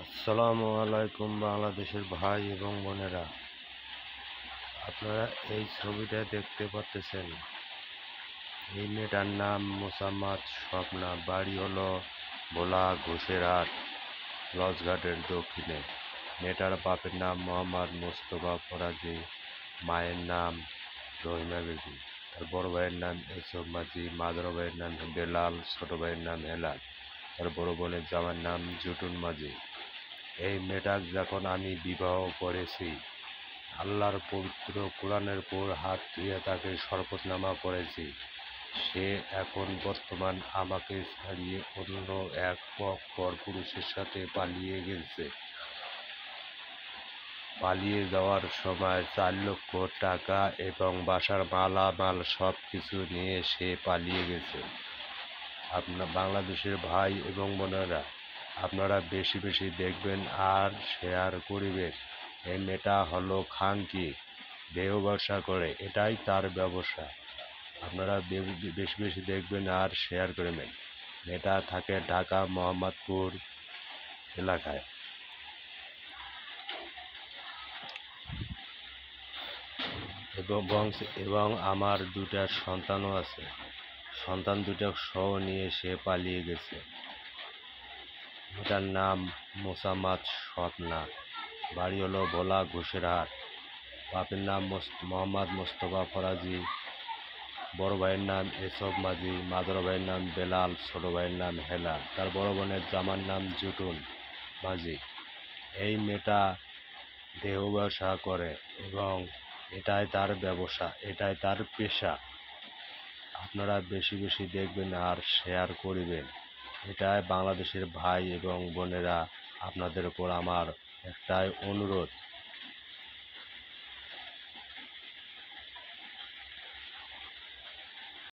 আসসালামু আলাইকুম বাংলাদেশের ভাই এবং বোনেরা, আপনারা এই ছবিটা দেখতে পাচ্ছেন। এই মেয়েটার নাম মোসাম্মদ স্বপ্না। বাড়ি হলো ভোলা ঘোষেরহাট লঞ্চঘাটের দক্ষিণে। মেয়েটার বাপের নাম মোহাম্মদ মোস্তফা ফরাজি, মায়ের নাম রহিমা বেগম। তার বড় ভাইয়ের নাম এসব মাঝি, মাদর ভাইয়ের নাম বেলাল, ছোট ভাইয়ের নাম হেলাল, তার বড় বোনের জামার নাম জুটুন মাঝি। এই মেয়েটা যখন আমি বিবাহ করেছি, আল্লাহর পবিত্র কোরআনের উপর হাত দিয়ে তাকে শপথনামা করেছি। সে এখন বর্তমান আমাকে ছাড়িয়ে অন্য এক পর পুরুষের সাথে পালিয়ে গেছে। পালিয়ে যাওয়ার সময় 4 লক্ষ টাকা এবং বাসার মালামাল সব কিছু নিয়ে সে পালিয়ে গেছে। আপনার বাংলাদেশের ভাই এবং বোনেরা, আপনারা বেশি বেশি দেখবেন আর শেয়ার করিবেন। এই মেয়েটা হলো খানকি, দেহ ব্যবসা করে, এটাই তার ব্যবসা। আপনারা বেশি বেশি দেখবেন আর শেয়ার করবেন। মেয়েটা থাকে ঢাকা মোহাম্মদপুর এলাকায়। এবং আমার দুটা সন্তানও আছে। সন্তান দুটা সহ নিয়ে সে পালিয়ে গেছে। এটার নাম মোসাম্মদ স্বপ্না। বাড়ি হলো ভোলা ঘোষেরহাট। বাপের নাম মোহাম্মদ মোস্তফা ফরাজি, বড় ভাইয়ের নাম এসব মাঝি, মাদর ভাইয়ের নাম বেলাল, ছোট ভাইয়ের নাম হেলাল, তার বড় বোনের জামার নাম জুটুন মাঝি। এই মেয়েটা দেহ ব্যবসা করে এবং এটাই তার ব্যবসা, এটাই তার পেশা। আপনারা বেশি বেশি দেখবেন আর শেয়ার করিবেন। এটাই বাংলাদেশের ভাই এবং বোনেরা, আপনাদের উপর আমার একটাই অনুরোধ,